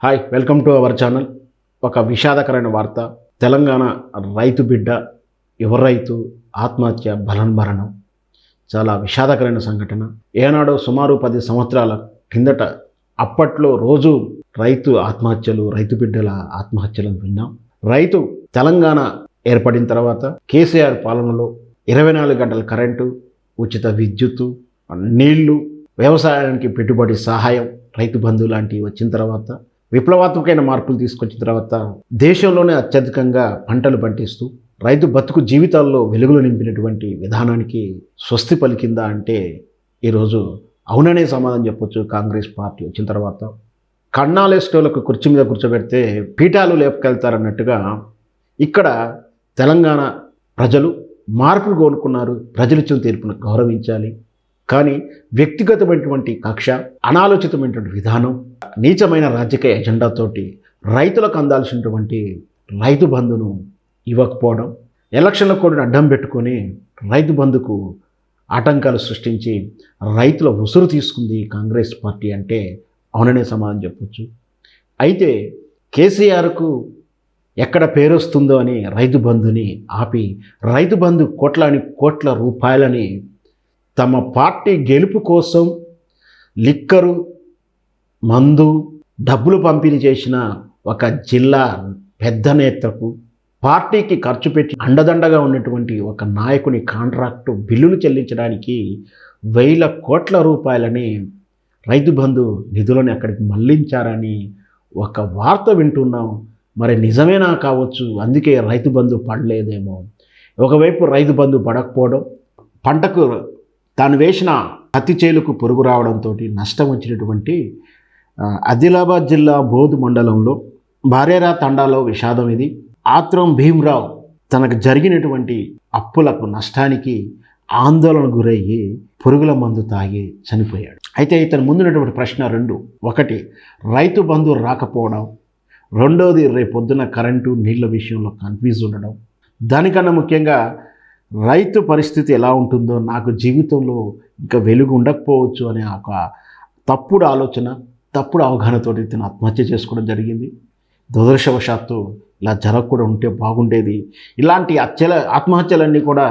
Hi, welcome to our channel. ఒక విషాదకరమైన వార్త. తెలంగాణ రైతు బిడ్డ యువ రైతు ఆత్మహత్య బలన్మరణం. చాలా విషాదకరమైన సంఘటన. ఏనాడో సుమారు 10 సంవత్సరాల కిందట అప్పట్లో రోజు రైతు ఆత్మహత్యలు, రైతు బిడ్డల ఆత్మహత్యలను విన్నాం. రైతు తెలంగాణ ఏర్పడిన తర్వాత కేసీఆర్ పాలనలో 24 గంటల కరెంటు, ఉచిత విద్యుత్తు, నీళ్లు, వ్యవసాయానికి పెట్టుబడి సహాయం, రైతు బంధు లాంటివి వచ్చిన తర్వాత విప్లవాత్మకమైన మార్పులు తీసుకొచ్చిన తర్వాత దేశంలోనే అత్యధికంగా పంటలు పండిస్తూ రైతు బతుకు జీవితాల్లో వెలుగులు నింపినటువంటి విధానానికి స్వస్తి పలికిందా అంటే ఈరోజు అవుననే సమాధానం చెప్పొచ్చు. కాంగ్రెస్ పార్టీ వచ్చిన తర్వాత కన్నాలేస్టోలకు కుర్చీ మీద కూర్చోబెడితే పీఠాలు లేపుకెళ్తారన్నట్టుగా ఇక్కడ తెలంగాణ ప్రజలు మార్పులు కోరుకున్నారు. ప్రజలు ఇచ్చిన తీర్పును గౌరవించాలి. కానీ వ్యక్తిగతమైనటువంటి కక్ష, అనాలోచితమైనటువంటి విధానం, నీచమైన రాజకీయ ఎజెండాతోటి రైతులకు అందాల్సినటువంటి రైతు బంధును ఇవ్వకపోవడం, ఎలక్షన్ల కోడ్ని అడ్డం పెట్టుకొని రైతు బంధుకు ఆటంకాలు సృష్టించి రైతుల ఉసురు తీసుకుంది కాంగ్రెస్ పార్టీ అంటే అవుననే సమాధానం చెప్పొచ్చు. అయితే కేసీఆర్కు ఎక్కడ పేరు వస్తుందో అని రైతు బంధుని ఆపి రైతు బంధు కోట్ల రూపాయలని తమ పార్టీ గెలుపు కోసం లిక్కరు, మందు, డబ్బులు పంపిణీ చేసిన ఒక జిల్లా పెద్ద నేతకు, పార్టీకి ఖర్చు పెట్టి అండదండగా ఉన్నటువంటి ఒక నాయకుని కాంట్రాక్టు బిల్లులు చెల్లించడానికి 1000 కోట్ల రూపాయలని రైతు బంధు నిధులను అక్కడికి మళ్లించారని ఒక వార్త వింటున్నాం. మరి నిజమేనా కావచ్చు. అందుకే రైతు బంధు పడలేదేమో. ఒకవైపు రైతు బంధు పడకపోవడం, పంటకు తాను వేసిన పత్తి చేలుకు పురుగు రావడంతో నష్టం వచ్చినటువంటి ఆదిలాబాద్ జిల్లా బోధ్ మండలంలో భార్యారా తండాలో విషాదం ఇది. ఆత్రం భీమ్రావు తనకు జరిగినటువంటి అప్పులకు నష్టానికి ఆందోళన గురయ్యి పురుగుల మందు తాగి చనిపోయాడు. అయితే ఇతను ముందున్నటువంటి ప్రశ్న 2. ఒకటి, రైతు బంధు రాకపోవడం. రెండోది, రేపొద్దున కరెంటు నీళ్ళ విషయంలో కన్ఫ్యూజ్ ఉండడం. దానికన్నా ముఖ్యంగా రైతు పరిస్థితి ఎలా ఉంటుందో, నాకు జీవితంలో ఇంకా వెలుగు ఉండకపోవచ్చు అనే ఒక తప్పుడు ఆలోచన, తప్పుడు అవగాహనతో ఇతను ఆత్మహత్య చేసుకోవడం జరిగింది. దురదృష్టవశాత్తు ఇలా జరగకుండా ఉంటే బాగుండేది. ఇలాంటి ఆత్మహత్యలన్నీ కూడా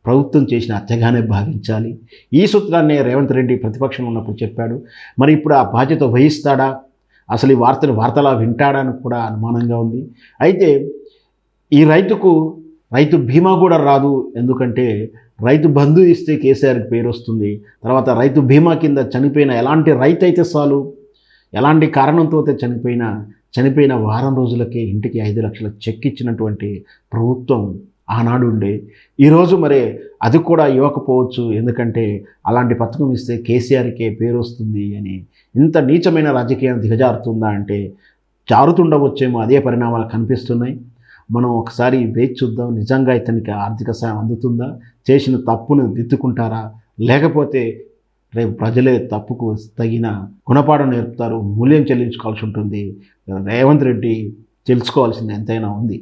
ప్రభుత్వం చేసిన హత్యగానే భావించాలి. ఈ సూత్రాన్ని రేవంత్ రెడ్డి ప్రతిపక్షంలో ఉన్నప్పుడు చెప్పాడు. మరి ఇప్పుడు ఆ బాధ్యత వహిస్తాడా, అసలు ఈ వార్తలా వింటాడా అని కూడా అనుమానంగా ఉంది. అయితే ఈ రైతు బీమా కూడా రాదు. ఎందుకంటే రైతు బంధు ఇస్తే కేసీఆర్కి పేరు వస్తుంది. తర్వాత రైతు బీమా కింద చనిపోయిన ఎలాంటి రైతు అయితే చాలు, ఎలాంటి కారణంతో చనిపోయిన వారం రోజులకే ఇంటికి 5 లక్షల చెక్ ఇచ్చినటువంటి ప్రభుత్వం ఆనాడు ఉండే. ఈరోజు మరి అది కూడా ఇవ్వకపోవచ్చు. ఎందుకంటే అలాంటి పథకం ఇస్తే కేసీఆర్కే పేరు వస్తుంది అని. ఇంత నీచమైన రాజకీయాన్ని దిగజారుతుందా అంటే జారుతుండవచ్చేమో. అదే పరిణామాలు కనిపిస్తున్నాయి. మనం ఒకసారి వేచి చూద్దాం. నిజంగా ఇతనికి ఆర్థిక సాయం అందుతుందా, చేసిన తప్పును దిద్దుకుంటారా, లేకపోతే రేపు ప్రజలే తప్పుకు తగిన గుణపాఠం నేర్పుతారు, మూల్యం చెల్లించుకోవాల్సి ఉంటుంది. రేవంత్ రెడ్డి తెలుసుకోవాల్సింది ఎంతైనా ఉంది.